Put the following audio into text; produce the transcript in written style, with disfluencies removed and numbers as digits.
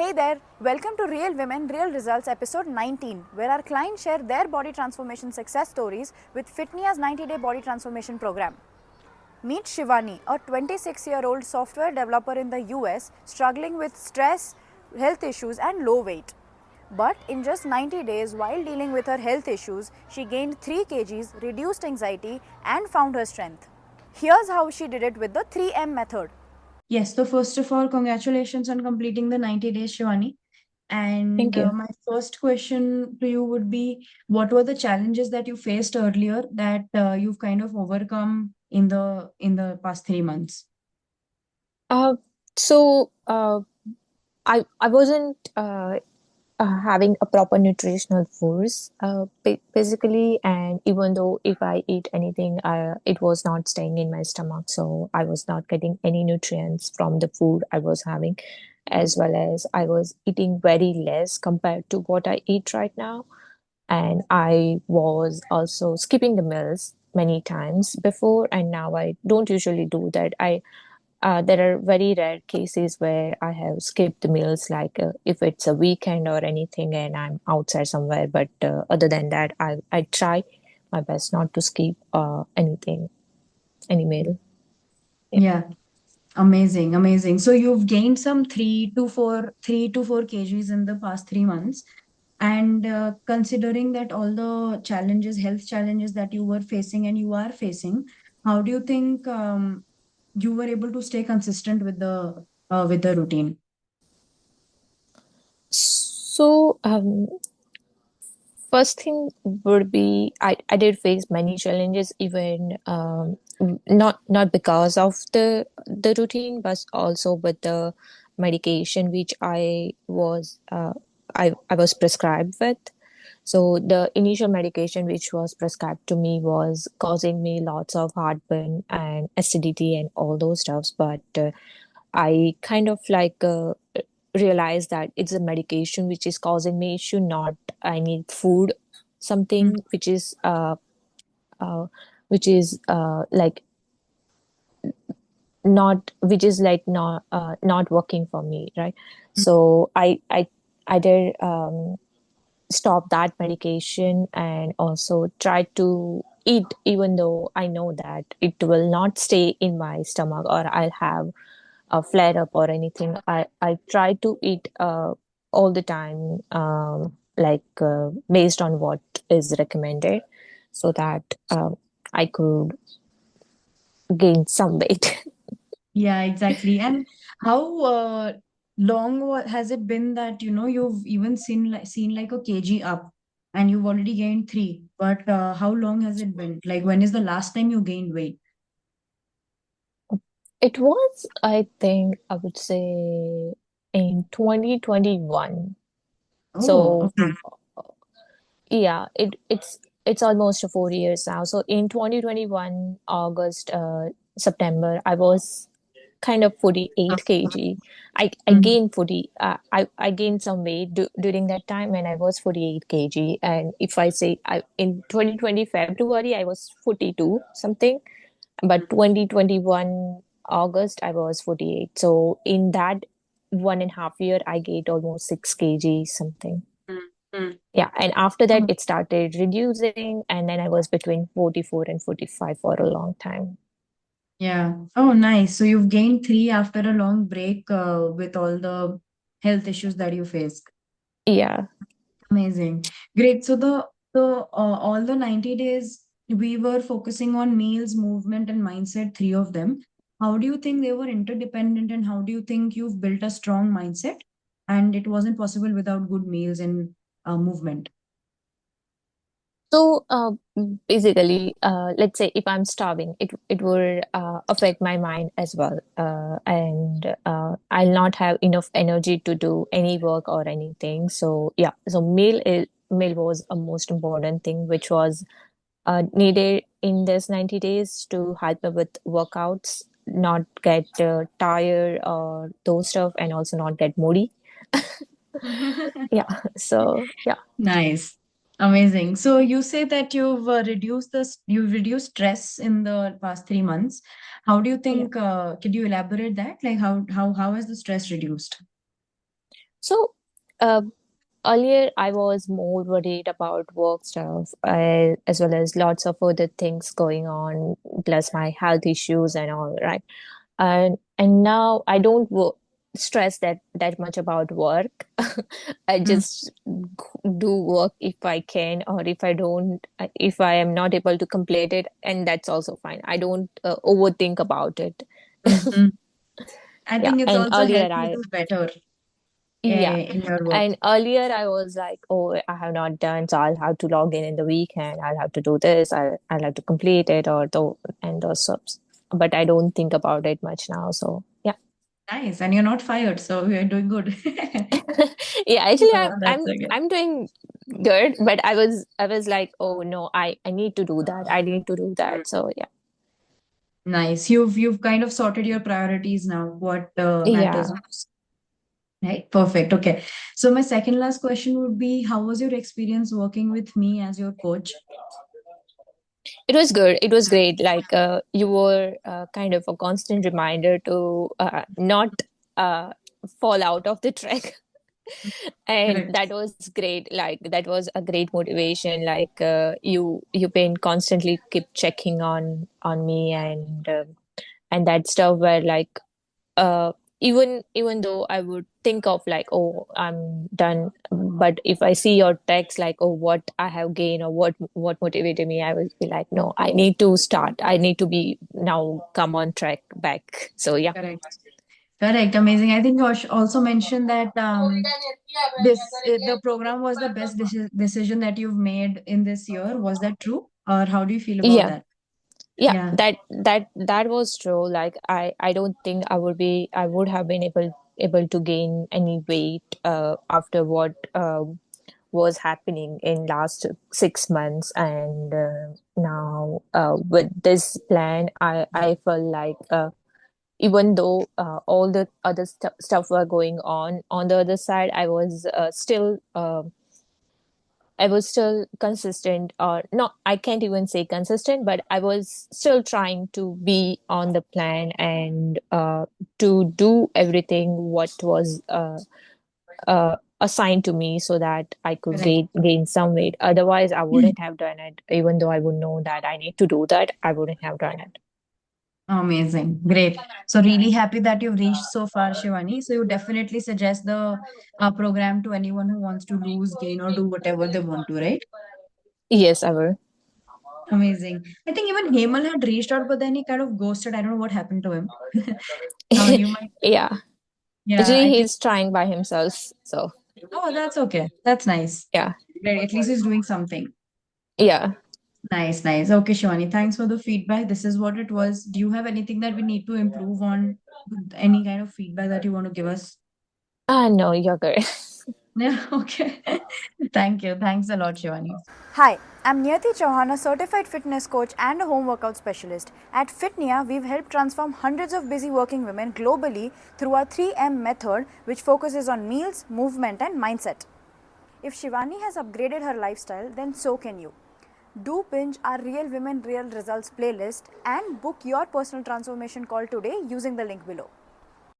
Hey there, welcome to Real Women, Real Results episode 19, where our clients share their body transformation success stories with Fitnia's 90-day body transformation program. Meet Shivani, a 26-year-old software developer in the US struggling with stress, health issues, and low weight. But in just 90 days, while dealing with her health issues, she gained 3 kgs, reduced anxiety, and found her strength. Here's how she did it with the 3M method. Yes, so first of all, congratulations on completing the 90 days, Shivani. And Thank you. my first question to you would be, what were the challenges that you faced earlier that you've kind of overcome in the past 3 months? Uh, so I wasn't having a proper nutritional foods basically, and even though if I eat anything, it was not staying in my stomach, so I was not getting any nutrients from the food I was having, as well as I was eating very less compared to what I eat right now, and I was also skipping the meals many times before, and now I don't usually do that. There are very rare cases where I have skipped the meals, like if it's a weekend or anything and I'm outside somewhere. But other than that, I try my best not to skip anything, any meal. Yeah. Yeah, amazing, amazing. So you've gained some 3 to 4 kgs in the past 3 months. And considering that all the challenges, health challenges that you were facing and you are facing, how do you think you were able to stay consistent with the routine? So first thing would be I did face many challenges, even not because of the routine, but also with the medication which I was prescribed with. So the initial medication which was prescribed to me was causing me lots of heartburn and acidity and all those stuffs. But I kind of realize that it's a medication which is causing me issue, not I need food, Mm. something uh, which is like not which is like not working for me, right? So I did stop that medication and also try to eat, even though I know that it will not stay in my stomach or I'll have a flare up or anything. I try to eat all the time, based on what is recommended, so that I could gain some weight. Yeah, exactly. And how long has it been that you've even seen like a kg up, and you've already gained 3? But how long has it been? Like, when is the last time you gained weight? It was, I think, I would say in 2021. Oh, So okay. yeah, it's almost 4 years now. So in 2021, August, September, I was kind of 48 kg. I Mm. gained 40, I gained some weight during that time when I was 48 kg. And if I say in 2020 February, I was 42 something, but 2021 August, I was 48. So in that 1.5 year, I gained almost 6 kg something. Mm. Mm. Yeah, and after that Oh, it started reducing, and then I was between 44 and 45 for a long time. yeah. Oh, nice. So you've gained 3 after a long break with all the health issues that you faced. Yeah. Amazing. Great. So all the 90 days we were focusing on meals, movement, and mindset, 3 of them. How do you think they were interdependent, and how do you think you've built a strong mindset and it wasn't possible without good meals and movement? So basically, let's say if I'm starving, it will affect my mind as well, and I'll not have enough energy to do any work or anything. So yeah, so meal was a most important thing, which was needed in this 90 days to help me with workouts, not get tired or those stuff, and also not get moody. Yeah. So yeah. Nice. Amazing. So you say that you've reduced stress in the past 3 months. How do you Yeah. think, could you elaborate that? Like, how has the stress reduced? So, uh, earlier I was more worried about work stuff, as well as lots of other things going on, plus my health issues and all, right? And now I don't stress that much about work. I Mm. just do work if I can, or if I don't, if I am not able to complete it, and that's also fine. I don't overthink about it. Mhm. I Yeah, think it's and also earlier helped you I do better yeah, in your work. and earlier I was like, oh, I have not done, so I'll have to log in the weekend. I'll have to do this. I'll have to complete it, or and those stuff. But I don't think about it much now. So yeah. Nice. And you're not fired, so you're doing good. Yeah, actually That's okay. I'm doing good, but I was like, oh no, I need to do that. I need to do that. So yeah. Nice. You've kind of sorted your priorities now, what matters Yeah. most. Right? Perfect. Okay. So my second last question would be, how was your experience working with me as your coach? It was good. It was great. Like you were kind of a constant reminder to not uh fall out of the track. And Correct. that was great. Like that was a great motivation. Like you've been constantly keep checking on me, and that stuff where like uh even though I would think of like, oh, I'm done, but if I see your text like, oh, what I have gained, or what motivated me, I will be like, no, I need to start. I need to be now come on track back. So yeah. Correct. Correct. Amazing. I think Josh also mentioned that the program was the best decision that you've made in this year. Was that true? Or how do you feel about Yeah. that? Yeah, Yeah. that was true. Like I don't think I would have been able to gain any weight after what was happening in last 6 months. And now with this plan, I felt like even though all the other stuff were going on the other side, I was still consistent, or not, I can't even say consistent, but I was still trying to be on the plan, and to do everything what was assigned to me, so that I could Correct. gain some weight. Otherwise, I wouldn't have done it. Even though I would know that I need to do that, I wouldn't have done it. Amazing. Great. So really happy that you've reached so far, Shivani. So you definitely suggest the program to anyone who wants to lose, gain, or do whatever they want to, right? Yes, I will. Amazing. I think even Hemal had reached out, but then he kind of ghosted. I don't know what happened to him. You might, Yeah. yeah, Actually, I think, he's trying by himself. So oh, that's okay. That's nice. yeah. Great. At least he's doing something. Yeah. Nice, nice. Okay, Shivani, thanks for the feedback. This is what it was. Do you have anything that we need to improve on? Any kind of feedback that you want to give us? No, you're good. Yeah, okay. Thank you. Thanks a lot, Shivani. Hi, I'm Niyati Chauhan, a certified fitness coach and a home workout specialist. At Fitnia, we've helped transform hundreds of busy working women globally through our 3M method, which focuses on meals, movement, and mindset. If Shivani has upgraded her lifestyle, then so can you. Do binge our Real Women Real Results playlist and book your personal transformation call today using the link below.